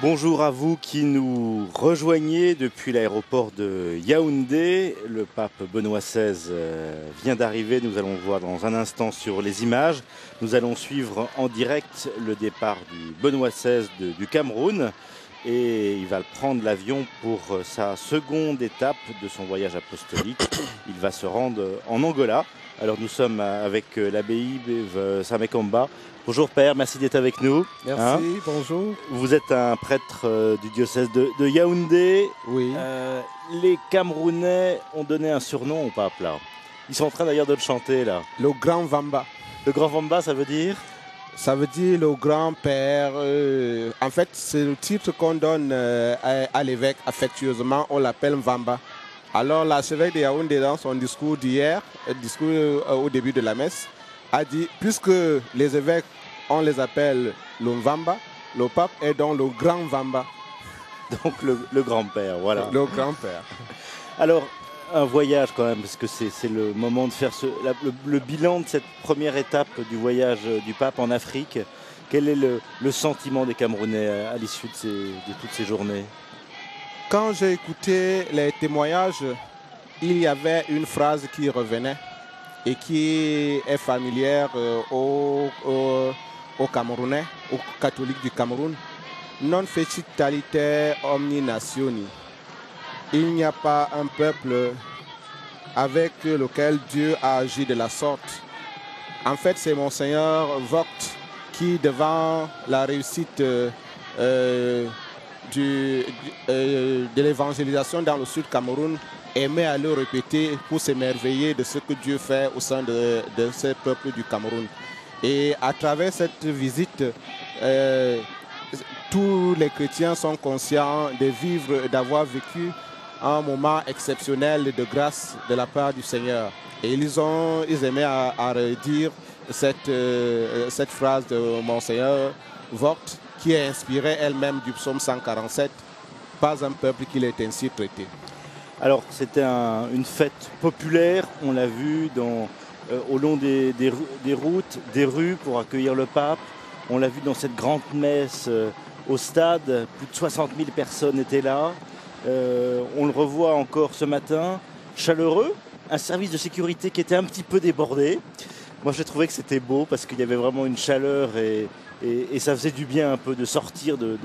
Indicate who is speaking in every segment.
Speaker 1: Bonjour à vous qui nous rejoignez depuis l'aéroport de Yaoundé. Le pape Benoît XVI vient d'arriver, nous allons le voir dans un instant sur les images. Nous allons suivre en direct le départ du Benoît XVI du Cameroun et il va prendre l'avion pour sa seconde étape de son voyage apostolique. Il va se rendre en Angola. Alors nous sommes avec l'abbaye Samekamba. Bonjour Père, merci d'être avec nous.
Speaker 2: Merci, bonjour.
Speaker 1: Vous êtes un prêtre du diocèse de Yaoundé.
Speaker 2: Oui.
Speaker 1: Les Camerounais ont donné un surnom au pape là. Ils sont en train d'ailleurs de le chanter là.
Speaker 2: Le grand Vamba.
Speaker 1: Le grand Vamba, ça veut dire?
Speaker 2: Ça veut dire le grand-père. En fait, c'est le titre qu'on donne à l'évêque affectueusement. On l'appelle Vamba. Alors l'archevêque de Yaoundé, dans son discours d'hier, au début de la messe, a dit, puisque les évêques, on les appelle le Vamba, le pape est donc le grand Vamba.
Speaker 1: Donc le grand-père, voilà.
Speaker 2: Le grand-père.
Speaker 1: Alors, un voyage quand même, parce que c'est le moment de faire le bilan de cette première étape du voyage du pape en Afrique. Quel est le sentiment des Camerounais à l'issue de toutes ces journées?
Speaker 2: Quand j'ai écouté les témoignages, il y avait une phrase qui revenait et qui est familière aux Camerounais, aux catholiques du Cameroun. Non fecit talite omni nationi. Il n'y a pas un peuple avec lequel Dieu a agi de la sorte. En fait, c'est Monseigneur Vogt qui, devant la réussite de l'évangélisation dans le sud Cameroun, aimait à le répéter pour s'émerveiller de ce que Dieu fait au sein de ce peuple du Cameroun. Et à travers cette visite, tous les chrétiens sont conscients de vivre, d'avoir vécu un moment exceptionnel de grâce de la part du Seigneur. Et ils aimaient à redire cette phrase de Monseigneur Vogt qui est inspirée elle-même du psaume 147, « Pas un peuple qui l'ait ainsi traité ».
Speaker 1: Alors c'était une fête populaire, on l'a vu au long des routes, des rues pour accueillir le pape. On l'a vu dans cette grande messe au stade, plus de 60 000 personnes étaient là. On le revoit encore ce matin, chaleureux, un service de sécurité qui était un petit peu débordé. Moi j'ai trouvé que c'était beau parce qu'il y avait vraiment une chaleur et ça faisait du bien un peu de sortir de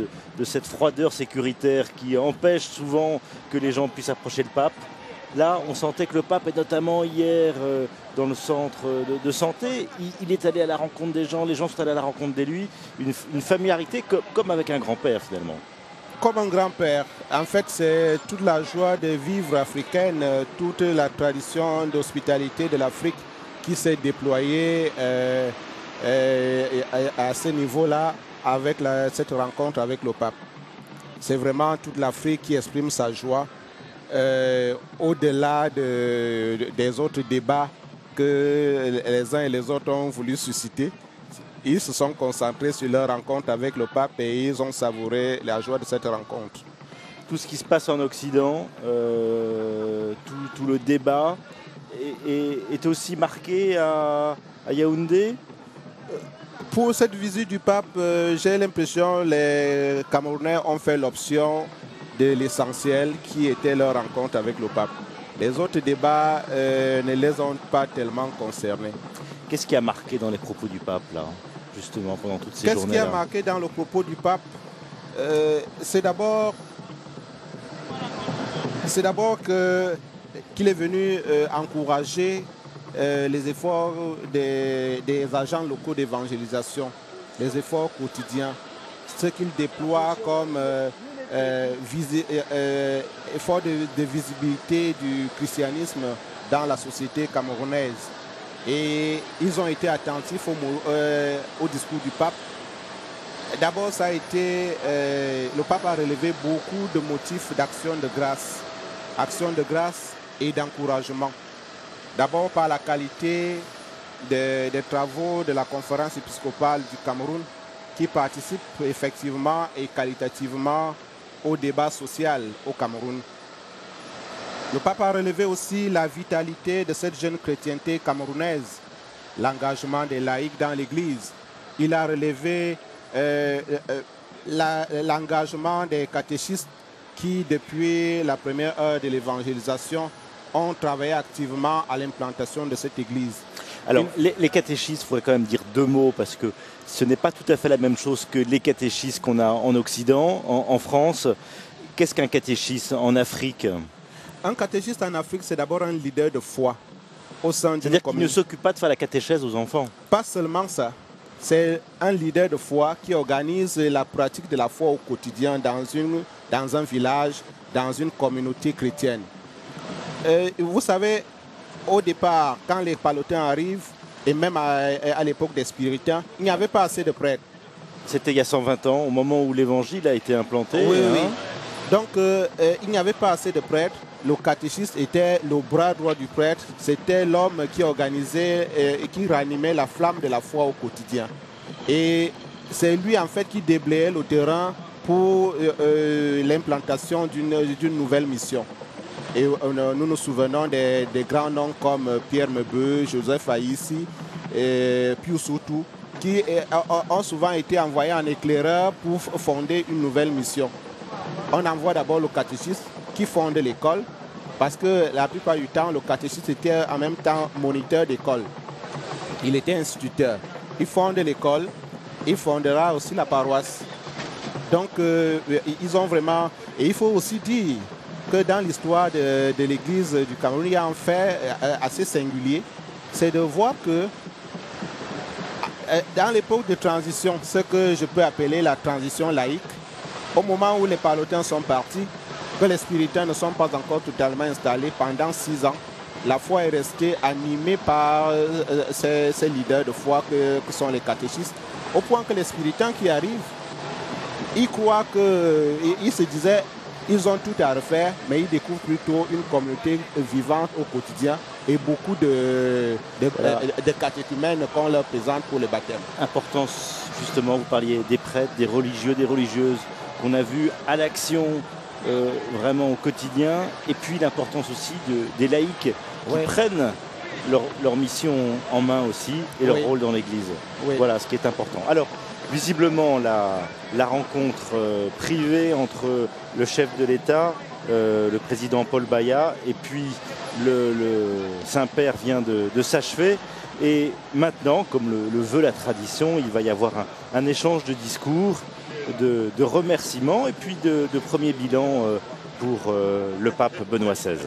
Speaker 1: cette froideur sécuritaire qui empêche souvent que les gens puissent approcher le pape. Là, on sentait que le pape, et notamment hier dans le centre de santé, il est allé à la rencontre des gens sont allés à la rencontre de lui, une familiarité comme avec un grand-père finalement.
Speaker 2: Comme un grand-père. En fait, c'est toute la joie de vivre africaine, toute la tradition d'hospitalité de l'Afrique qui s'est déployée à ce niveau-là avec cette rencontre avec le pape. C'est vraiment toute l'Afrique qui exprime sa joie au-delà des autres débats que les uns et les autres ont voulu susciter. Ils se sont concentrés sur leur rencontre avec le pape et ils ont savouré la joie de cette rencontre.
Speaker 1: Tout ce qui se passe en Occident, tout le débat est aussi marqué à Yaoundé.
Speaker 2: Pour cette visite du pape, j'ai l'impression que les Camerounais ont fait l'option de l'essentiel qui était leur rencontre avec le pape. Les autres débats ne les ont pas tellement concernés.
Speaker 1: Qu'est-ce qui a marqué dans les propos du pape là, justement, pendant toutes ces journées-là?
Speaker 2: Qu'est-ce qui a marqué dans le propos du pape? C'est d'abord qu'il est venu encourager les efforts des agents locaux d'évangélisation, les efforts quotidiens, ce qu'ils déploient comme effort de visibilité du christianisme dans la société camerounaise. Et ils ont été attentifs au discours du pape. D'abord, ça a été, le pape a relevé beaucoup de motifs d'action de grâce et d'encouragement. D'abord par la qualité des travaux de la conférence épiscopale du Cameroun qui participe effectivement et qualitativement au débat social au Cameroun. Le pape a relevé aussi la vitalité de cette jeune chrétienté camerounaise, l'engagement des laïcs dans l'Église. Il a relevé l'engagement des catéchistes qui, depuis la première heure de l'évangélisation, ont travaillé activement à l'implantation de cette église.
Speaker 1: Alors, les catéchistes, il faudrait quand même dire deux mots parce que ce n'est pas tout à fait la même chose que les catéchistes qu'on a en Occident, en France. Qu'est-ce qu'un catéchiste en Afrique?
Speaker 2: Un catéchiste en Afrique, c'est d'abord un leader de foi au sein d'une
Speaker 1: C'est-à-dire qu'il
Speaker 2: communauté.
Speaker 1: ne s'occupe pas de faire la catéchèse aux enfants.
Speaker 2: Pas seulement ça, c'est un leader de foi qui organise la pratique de la foi au quotidien dans un village, dans une communauté chrétienne. Vous savez, au départ, quand les palotins arrivent, et même à l'époque des spiritains, il n'y avait pas assez de prêtres.
Speaker 1: C'était il y a 120 ans, au moment où l'évangile a été implanté.
Speaker 2: Oui,
Speaker 1: hein.
Speaker 2: oui. Donc, il n'y avait pas assez de prêtres. Le catéchiste était le bras droit du prêtre. C'était l'homme qui organisait et qui ranimait la flamme de la foi au quotidien. Et c'est lui, en fait, qui déblayait le terrain pour l'implantation d'une nouvelle mission. Et nous nous souvenons des grands noms comme Pierre Mebeu, Joseph Aïssi, Pius Soutou, qui ont souvent été envoyés en éclaireur pour fonder une nouvelle mission. On envoie d'abord le catéchiste qui fonde l'école, parce que la plupart du temps, le catéchiste était en même temps moniteur d'école. Il était instituteur. Il fonde l'école, il fondera aussi la paroisse. Donc, ils ont vraiment... Et il faut aussi dire que dans l'histoire de l'église du Cameroun, il y a un fait assez singulier, c'est de voir que dans l'époque de transition, ce que je peux appeler la transition laïque, au moment où les palotins sont partis, que les spiritains ne sont pas encore totalement installés pendant 6 ans, la foi est restée animée par ces leaders de foi que sont les catéchistes, au point que les spiritains qui arrivent, ils croient qu'ils se disaient, ils ont tout à refaire, mais ils découvrent plutôt une communauté vivante au quotidien et beaucoup de catéchumènes qu'on leur présente pour le baptême.
Speaker 1: Importance, justement, vous parliez des prêtres, des religieux, des religieuses qu'on a vus à l'action vraiment au quotidien, et puis l'importance aussi des laïcs qui prennent leur mission en main aussi et leur rôle dans l'Église. Voilà ce qui est important. Alors, visiblement, la rencontre privée entre le chef de l'État, le président Paul Biya, et puis le Saint-Père vient de s'achever. Et maintenant, comme le veut la tradition, il va y avoir un échange de discours, de remerciements et puis de premier bilan pour le pape Benoît XVI.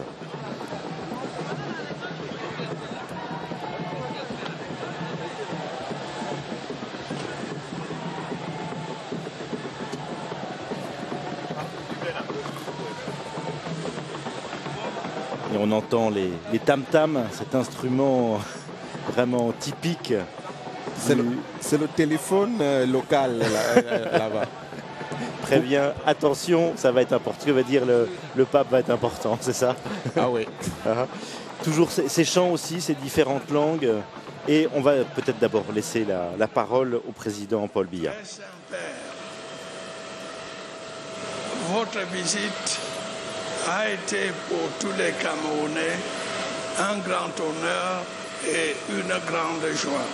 Speaker 1: Et on entend les tam-tams, cet instrument vraiment typique.
Speaker 2: C'est le téléphone local là-bas.
Speaker 1: Prévient, attention, ça va être important. Ce que va dire le pape va être important, c'est ça?
Speaker 2: Ah oui.
Speaker 1: Toujours ces chants aussi, ces différentes langues. Et on va peut-être d'abord laisser la parole au président Paul Biya.
Speaker 3: Votre visite a été pour tous les Camerounais un grand honneur et une grande joie.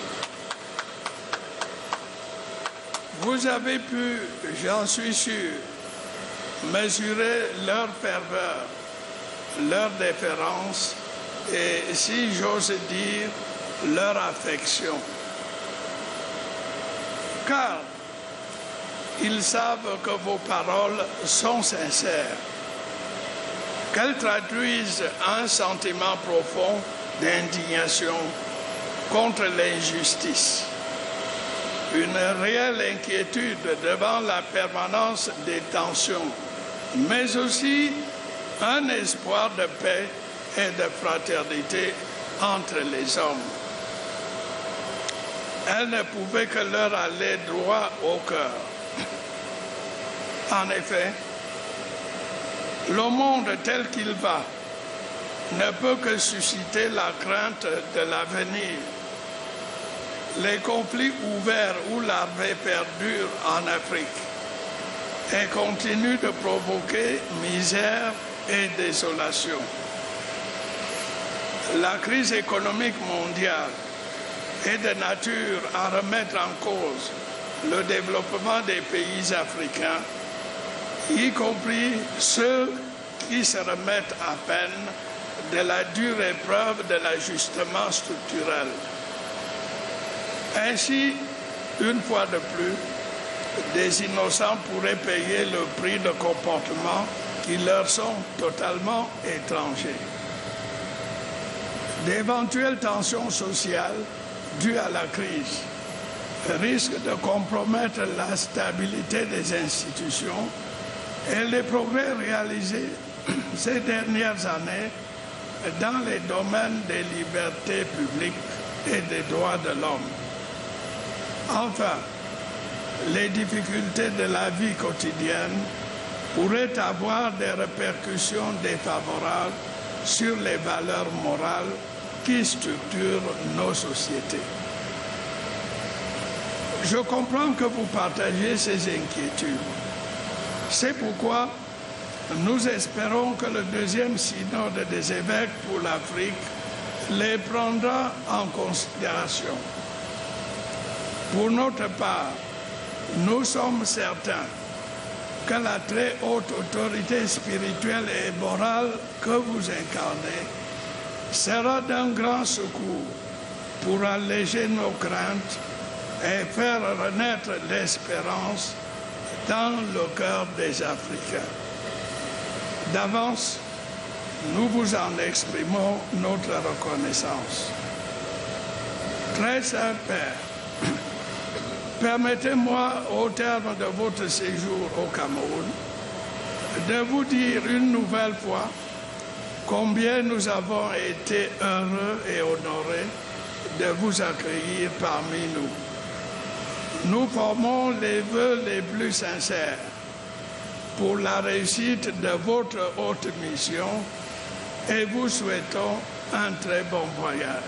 Speaker 3: Vous avez pu, j'en suis sûr, mesurer leur ferveur, leur déférence et, si j'ose dire, leur affection. Car ils savent que vos paroles sont sincères, qu'elles traduisent un sentiment profond d'indignation contre l'injustice, une réelle inquiétude devant la permanence des tensions, mais aussi un espoir de paix et de fraternité entre les hommes. Elle ne pouvait que leur aller droit au cœur. En effet, le monde tel qu'il va ne peut que susciter la crainte de l'avenir. Les conflits ouverts ou larvés perdurent en Afrique et continuent de provoquer misère et désolation. La crise économique mondiale est de nature à remettre en cause le développement des pays africains, y compris ceux qui se remettent à peine de la dure épreuve de l'ajustement structurel. Ainsi, une fois de plus, des innocents pourraient payer le prix de comportements qui leur sont totalement étrangers. D'éventuelles tensions sociales dues à la crise risquent de compromettre la stabilité des institutions et les progrès réalisés ces dernières années dans les domaines des libertés publiques et des droits de l'homme. Enfin, les difficultés de la vie quotidienne pourraient avoir des répercussions défavorables sur les valeurs morales qui structurent nos sociétés. Je comprends que vous partagez ces inquiétudes. C'est pourquoi nous espérons que le deuxième synode des évêques pour l'Afrique les prendra en considération. Pour notre part, nous sommes certains que la très haute autorité spirituelle et morale que vous incarnez sera d'un grand secours pour alléger nos craintes et faire renaître l'espérance dans le cœur des Africains. D'avance, nous vous en exprimons notre reconnaissance. Très Saint Père, permettez-moi, au terme de votre séjour au Cameroun, de vous dire une nouvelle fois combien nous avons été heureux et honorés de vous accueillir parmi nous. Nous formons les vœux les plus sincères pour la réussite de votre haute mission et vous souhaitons un très bon voyage.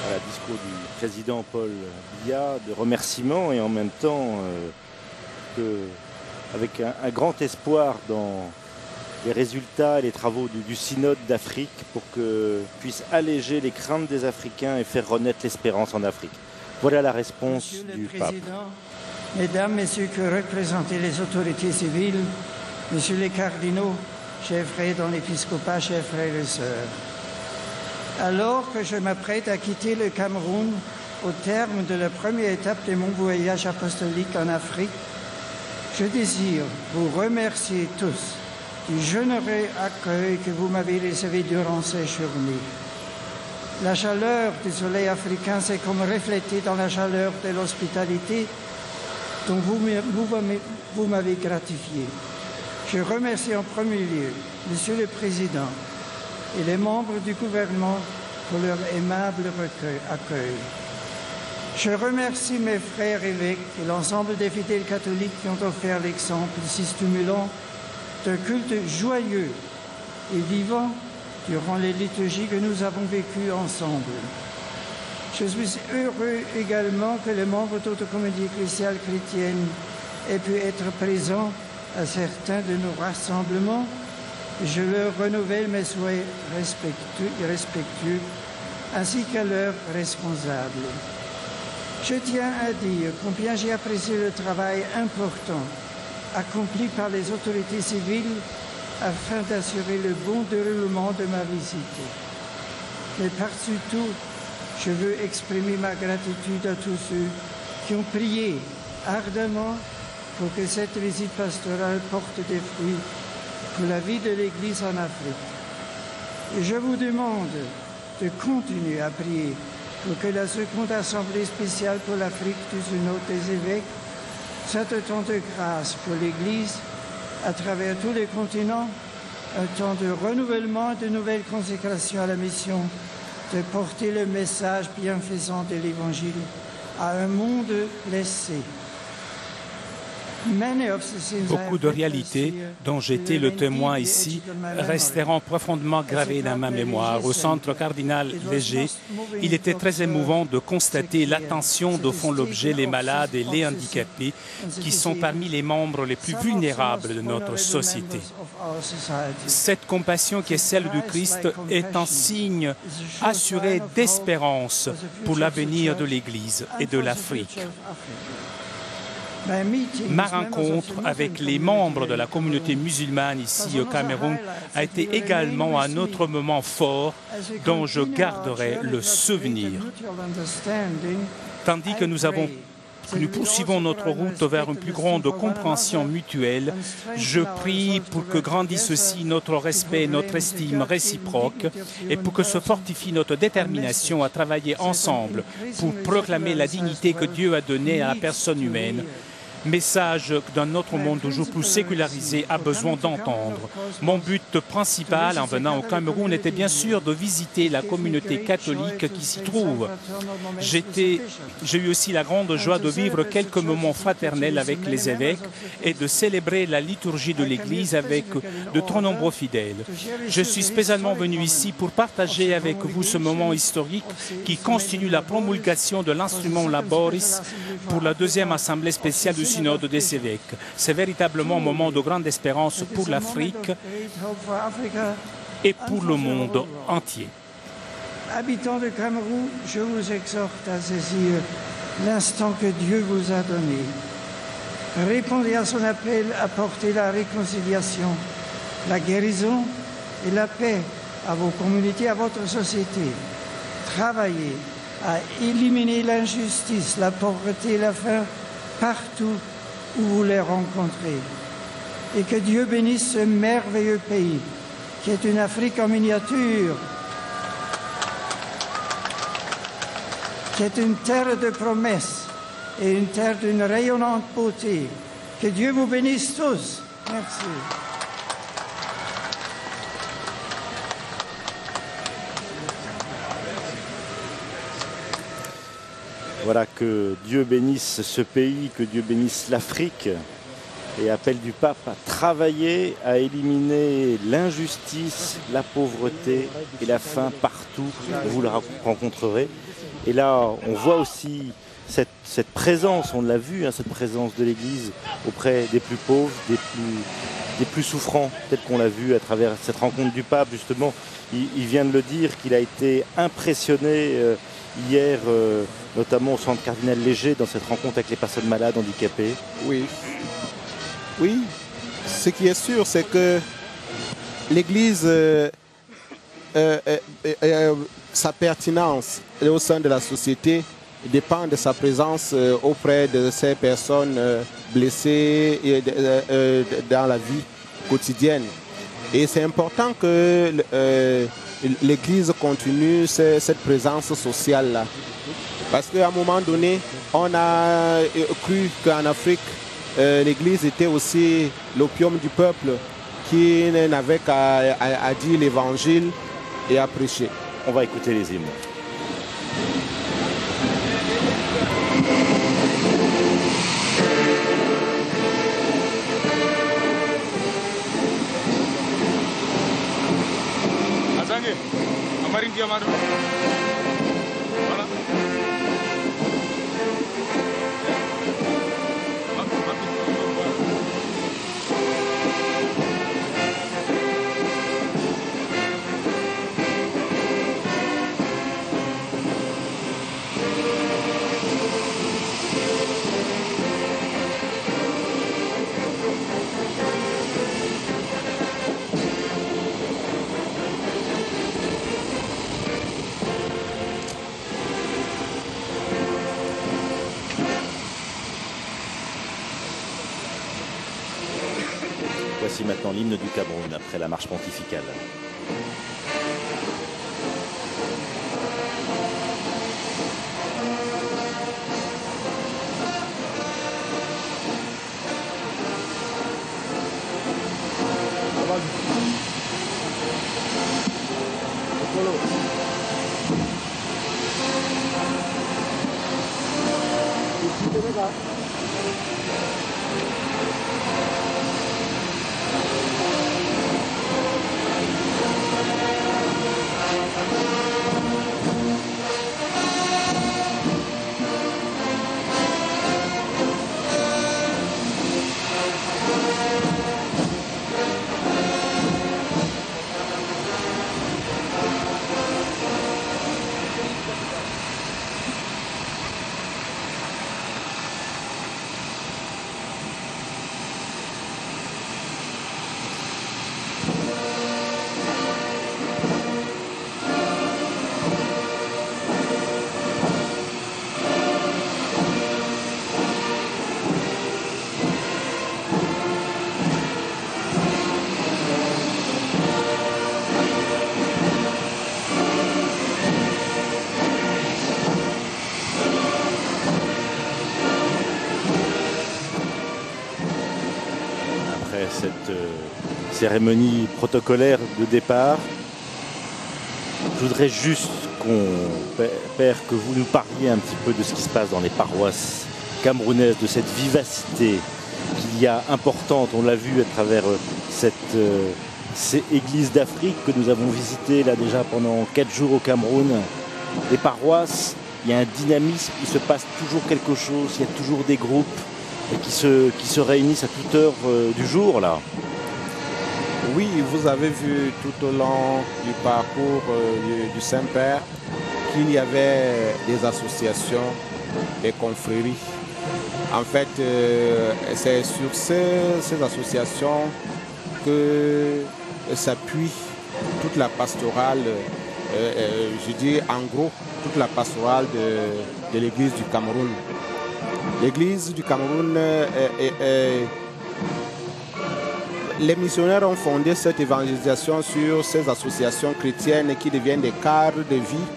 Speaker 1: Voilà, discours du président Paul Biya, de remerciements et en même temps avec un grand espoir dans les résultats et les travaux du synode d'Afrique pour que puisse alléger les craintes des Africains et faire renaître l'espérance en Afrique. Voilà la réponse du pape. Monsieur le Président,
Speaker 4: Mesdames, Messieurs que représentez les autorités civiles, Messieurs les cardinaux, chers frères dans l'épiscopat, chers frères et sœurs, alors que je m'apprête à quitter le Cameroun au terme de la première étape de mon voyage apostolique en Afrique, je désire vous remercier tous du généreux accueil que vous m'avez réservé durant ces journées. La chaleur du soleil africain s'est comme reflétée dans la chaleur de l'hospitalité dont vous m'avez gratifié. Je remercie en premier lieu Monsieur le Président et les membres du gouvernement pour leur aimable accueil. Je remercie mes frères évêques et l'ensemble des fidèles catholiques qui ont offert l'exemple si stimulant d'un culte joyeux et vivant durant les liturgies que nous avons vécues ensemble. Je suis heureux également que les membres d'autres communautés ecclésiales chrétiennes aient pu être présents à certains de nos rassemblements. Je leur renouvelle mes souhaits respectueux ainsi qu'à leurs responsables. Je tiens à dire combien j'ai apprécié le travail important accompli par les autorités civiles afin d'assurer le bon déroulement de ma visite. Mais par-dessus tout, je veux exprimer ma gratitude à tous ceux qui ont prié ardemment pour que cette visite pastorale porte des fruits pour la vie de l'Église en Afrique. Et je vous demande de continuer à prier pour que la seconde assemblée spéciale pour l'Afrique du Synode des évêques soit un temps de grâce pour l'Église à travers tous les continents, un temps de renouvellement, de nouvelles consécrations à la mission, de porter le message bienfaisant de l'Évangile à un monde blessé.
Speaker 5: Beaucoup de réalités dont j'étais le témoin ici resteront profondément gravées dans ma mémoire. Au centre cardinal Léger, il était très émouvant de constater l'attention dont font l'objet les malades et les handicapés qui sont parmi les membres les plus vulnérables de notre société. Cette compassion qui est celle du Christ est un signe assuré d'espérance pour l'avenir de l'Église et de l'Afrique. Ma rencontre avec les membres de la communauté musulmane ici au Cameroun a été également un autre moment fort dont je garderai le souvenir. Tandis que nous poursuivons notre route vers une plus grande compréhension mutuelle, je prie pour que grandisse aussi notre respect, notre estime réciproque et pour que se fortifie notre détermination à travailler ensemble pour proclamer la dignité que Dieu a donnée à la personne humaine. Message d'un autre monde toujours plus sécularisé a besoin d'entendre. Mon but principal en venant au Cameroun était bien sûr de visiter la communauté catholique qui s'y trouve. J'ai eu aussi la grande joie de vivre quelques moments fraternels avec les évêques et de célébrer la liturgie de l'Église avec de trop nombreux fidèles. Je suis spécialement venu ici pour partager avec vous ce moment historique qui constitue la promulgation de l'instrument Laboris pour la deuxième assemblée spéciale du synode des évêques. C'est véritablement un moment de grande espérance pour l'Afrique et pour le monde entier.
Speaker 4: Habitants du Cameroun, je vous exhorte à saisir l'instant que Dieu vous a donné. Répondez à son appel à porter la réconciliation, la guérison et la paix à vos communautés, à votre société. Travaillez à éliminer l'injustice, la pauvreté et la faim partout où vous les rencontrez. Et que Dieu bénisse ce merveilleux pays qui est une Afrique en miniature, qui est une terre de promesses et une terre d'une rayonnante beauté. Que Dieu vous bénisse tous. Merci.
Speaker 1: Voilà, que Dieu bénisse ce pays, que Dieu bénisse l'Afrique et appel du pape à travailler, à éliminer l'injustice, la pauvreté et la faim partout où vous la rencontrerez. Et là, on voit aussi cette présence, on l'a vu, cette présence de l'Église auprès des plus pauvres, des plus souffrants, tel qu'on l'a vu à travers cette rencontre du pape. Justement, il vient de le dire qu'il a été impressionné hier, notamment au centre cardinal Léger, dans cette rencontre avec les personnes malades, handicapées.
Speaker 2: Oui. Oui, ce qui est sûr, c'est que l'Église, sa pertinence au sein de la société dépend de sa présence auprès de ces personnes blessées dans la vie quotidienne. Et c'est important que l'Église continue cette présence sociale-là. Parce qu'à un moment donné, on a cru qu'en Afrique, l'Église était aussi l'opium du peuple qui n'avait qu'à dire l'Évangile et à prêcher.
Speaker 1: On va écouter les hymnes.
Speaker 6: Voilà.
Speaker 1: Voici maintenant l'hymne du Cameroun après la marche pontificale. cette cérémonie protocolaire de départ. Je voudrais juste Père, que vous nous parliez un petit peu de ce qui se passe dans les paroisses camerounaises, de cette vivacité qu'il y a importante. On l'a vu à travers ces églises d'Afrique que nous avons visitées là déjà pendant 4 jours au Cameroun. Les paroisses, il y a un dynamisme, il se passe toujours quelque chose, il y a toujours des groupes qui se réunissent à toute heure du jour là.
Speaker 2: Oui, vous avez vu tout au long du parcours du Saint-Père qu'il y avait des associations, des confréries. En fait, c'est sur ces associations que s'appuie toute la pastorale, je dis en gros, toute la pastorale de l'Église du Cameroun. L'Église du Cameroun les missionnaires ont fondé cette évangélisation sur ces associations chrétiennes qui deviennent des cadres de vie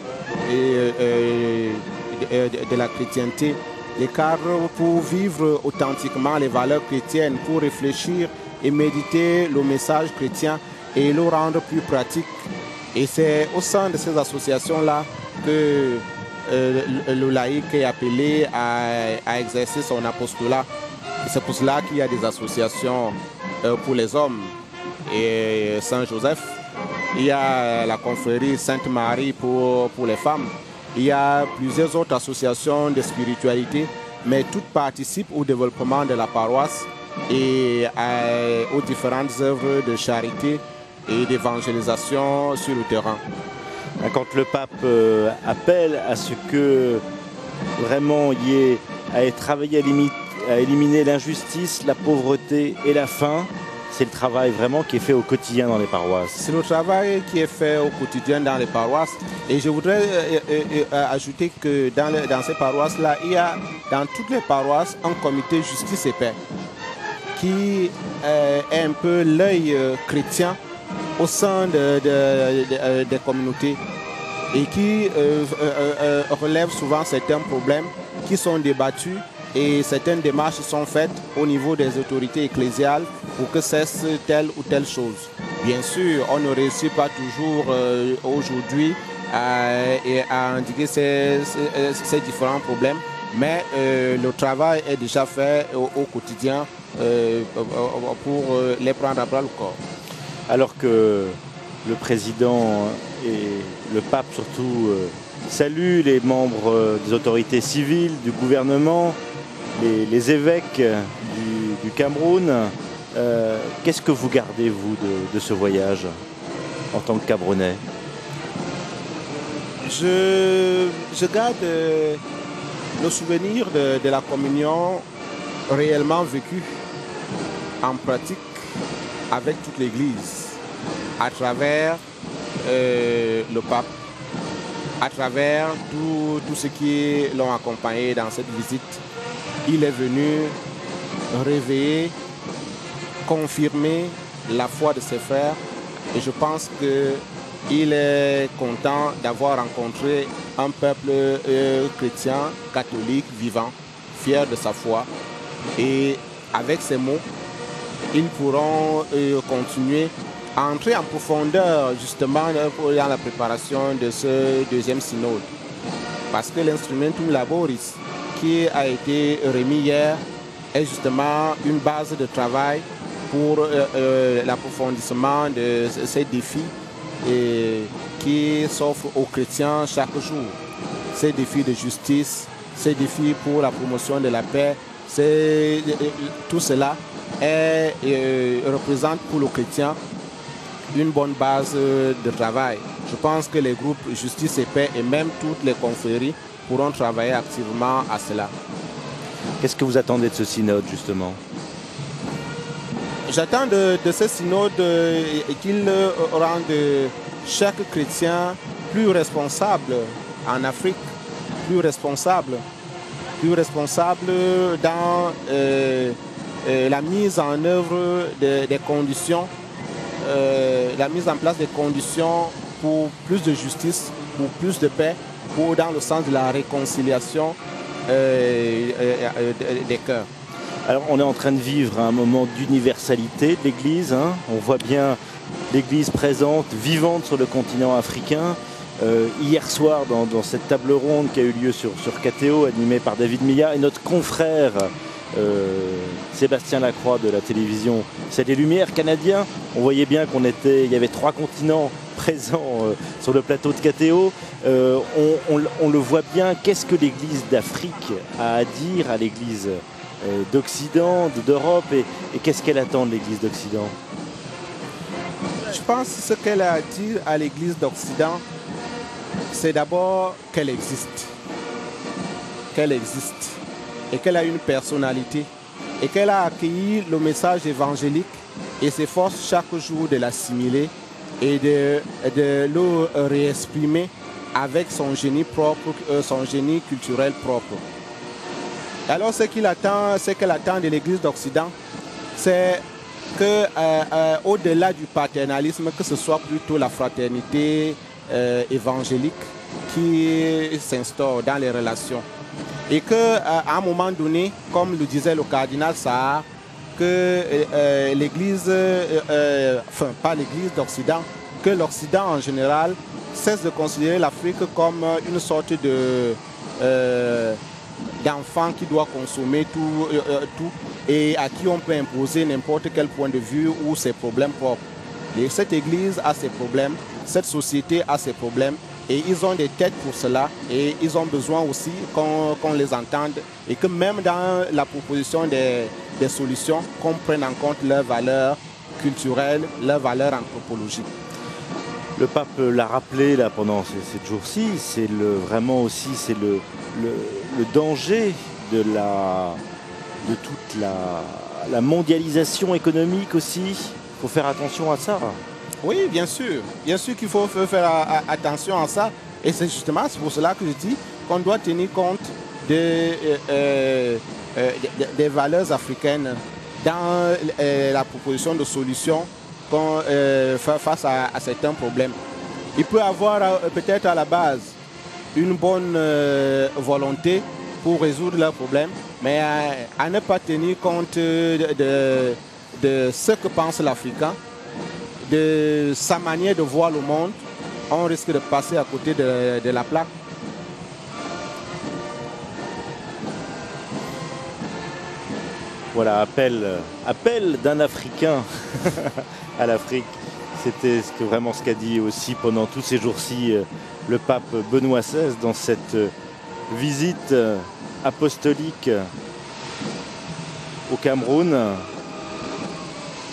Speaker 2: de la chrétienté. Des cadres pour vivre authentiquement les valeurs chrétiennes, pour réfléchir et méditer le message chrétien et le rendre plus pratique. Et c'est au sein de ces associations-là que le laïc est appelé à exercer son apostolat. C'est pour cela qu'il y a des associations pour les hommes et Saint-Joseph. Il y a la confrérie Sainte-Marie pour les femmes. Il y a plusieurs autres associations de spiritualité, mais toutes participent au développement de la paroisse et aux différentes œuvres de charité et d'évangélisation sur le terrain.
Speaker 1: Quand le pape appelle à ce que vraiment il y ait à travailler à éliminer l'injustice, la pauvreté et la faim, c'est le travail vraiment qui est fait au quotidien dans les paroisses.
Speaker 2: C'est le travail qui est fait au quotidien dans les paroisses. Et je voudrais ajouter que dans ces paroisses-là, il y a dans toutes les paroisses un comité justice et paix qui est un peu l'œil chrétien au sein des communautés et qui relève souvent certains problèmes qui sont débattus et certaines démarches sont faites au niveau des autorités ecclésiales pour que cesse telle ou telle chose. Bien sûr, on ne réussit pas toujours aujourd'hui à endiguer ces différents problèmes, mais le travail est déjà fait au quotidien pour les prendre à bras le corps.
Speaker 1: Alors que le président et le pape surtout saluent les membres des autorités civiles, du gouvernement, les évêques du Cameroun, qu'est-ce que vous gardez, vous, de ce voyage en tant que Camerounais?
Speaker 2: Je garde le souvenir de la communion réellement vécue en pratique avec toute l'Église, à travers le pape, à travers tout ce qui l'ont accompagné dans cette visite. Il est venu réveiller, confirmer la foi de ses frères et je pense qu'il est content d'avoir rencontré un peuple chrétien, catholique, vivant, fier de sa foi. Et avec ces mots, ils pourront continuer à entrer en profondeur justement dans la préparation de ce deuxième synode. Parce que l'instrumentum laboris qui a été remis hier est justement une base de travail pour l'approfondissement de ces défis qui s'offrent aux chrétiens chaque jour. Ces défis de justice, ces défis pour la promotion de la paix, tout cela représente pour le chrétien une bonne base de travail. Je pense que les groupes Justice et Paix et même toutes les confréries pourront travailler activement à cela.
Speaker 1: Qu'est-ce que vous attendez de ce synode, justement?
Speaker 2: J'attends de ce synode qu'il rende chaque chrétien plus responsable en Afrique, plus responsable dans la mise en œuvre des conditions, la mise en place des conditions pour plus de justice, pour plus de paix, dans le sens de la réconciliation des cœurs.
Speaker 1: Alors on est en train de vivre un moment d'universalité de l'Église. Hein. On voit bien l'Église présente, vivante sur le continent africain. Hier soir, dans cette table ronde qui a eu lieu sur KTO, animée par David Millat, et notre confrère Sébastien Lacroix de la télévision C'est les Lumières canadien, on voyait bien il y avait 3 continents présents sur le plateau de KTO. On le voit bien, qu'est-ce que l'Église d'Afrique a à dire à l'Église d'Occident, d'Europe, et qu'est-ce qu'elle attend de l'Église d'Occident?
Speaker 2: Je pense que ce qu'elle a à dire à l'Église d'Occident, c'est d'abord qu'elle existe. Qu'elle existe. Et qu'elle a une personnalité. Et qu'elle a accueilli le message évangélique et s'efforce chaque jour de l'assimiler et de le réexprimer avec son génie propre, son génie culturel propre. Alors ce qu'elle attend de l'Église d'Occident, c'est que au-delà du paternalisme, que ce soit plutôt la fraternité évangélique qui s'instaure dans les relations. Et qu'à un moment donné, comme le disait le cardinal Sahar, que l'Église, pas l'Église d'Occident, que l'Occident en général cesse de considérer l'Afrique comme une sorte d'enfant qui doit consommer tout et à qui on peut imposer n'importe quel point de vue ou ses problèmes propres. Et cette Église a ses problèmes, cette société a ses problèmes, et ils ont des têtes pour cela, et ils ont besoin aussi qu'on les entende, et que même dans la proposition des solutions, qu'on prenne en compte leurs valeurs culturelles, leurs valeurs anthropologiques.
Speaker 1: Le pape l'a rappelé là, pendant ces jours-ci, c'est vraiment aussi le danger de toute la mondialisation économique aussi. Il faut faire attention à ça.
Speaker 2: Oui, bien sûr qu'il faut faire attention à ça. Et c'est justement pour cela que je dis qu'on doit tenir compte des valeurs africaines dans la proposition de solutions face à certains problèmes. Il peut y avoir peut-être à la base une bonne volonté pour résoudre leurs problèmes, mais à ne pas tenir compte de ce que pense l'Africain, de sa manière de voir le monde, on risque de passer à côté de la plaque.
Speaker 1: Voilà, appel d'un Africain à l'Afrique. C'était vraiment ce qu'a dit aussi pendant tous ces jours-ci le pape Benoît XVI dans cette visite apostolique au Cameroun.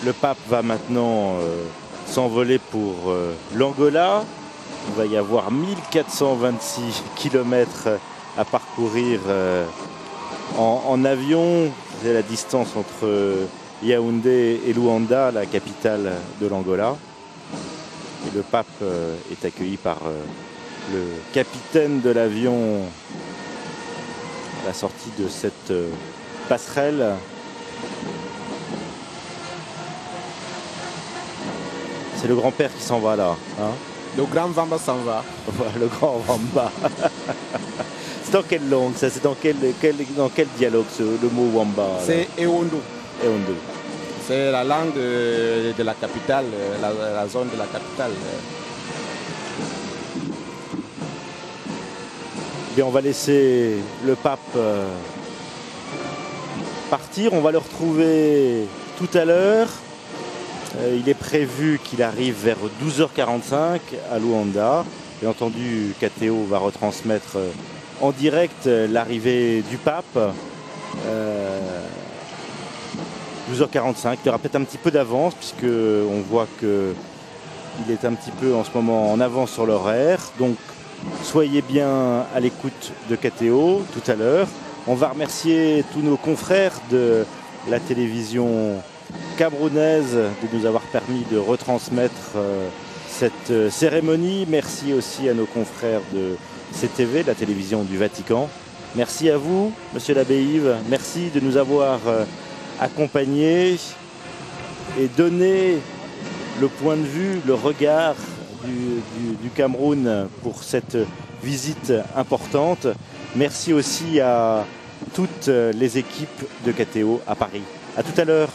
Speaker 1: Le pape va maintenant s'envoler pour l'Angola. Il va y avoir 1426 km à parcourir en avion. C'est la distance entre Yaoundé et Luanda, la capitale de l'Angola. Et le pape est accueilli par le capitaine de l'avion à la sortie de cette passerelle. C'est le grand-père qui s'en va là. Hein,
Speaker 2: le grand Wamba s'en va.
Speaker 1: Voilà, le grand Wamba. C'est dans quelle langue ça? C'est dans quel dialogue le mot Wamba?
Speaker 2: C'est Ewondo.
Speaker 1: Ewondo.
Speaker 2: C'est la langue de la capitale, la zone de la capitale.
Speaker 1: Bien, on va laisser le pape partir. On va le retrouver tout à l'heure. Il est prévu qu'il arrive vers 12h45 à Luanda. Bien entendu, KTO va retransmettre en direct l'arrivée du pape. 12h45, il y aura peut-être un petit peu d'avance puisqu'on voit qu'il est un petit peu en ce moment en avance sur l'horaire. Donc soyez bien à l'écoute de KTO tout à l'heure. On va remercier tous nos confrères de la télévision camerounaise de nous avoir permis de retransmettre cette cérémonie. Merci aussi à nos confrères de CTV, la télévision du Vatican. Merci à vous, Monsieur l'abbé Yves. Merci de nous avoir accompagnés et donné le point de vue, le regard du Cameroun pour cette visite importante. Merci aussi à toutes les équipes de KTO à Paris. À tout à l'heure.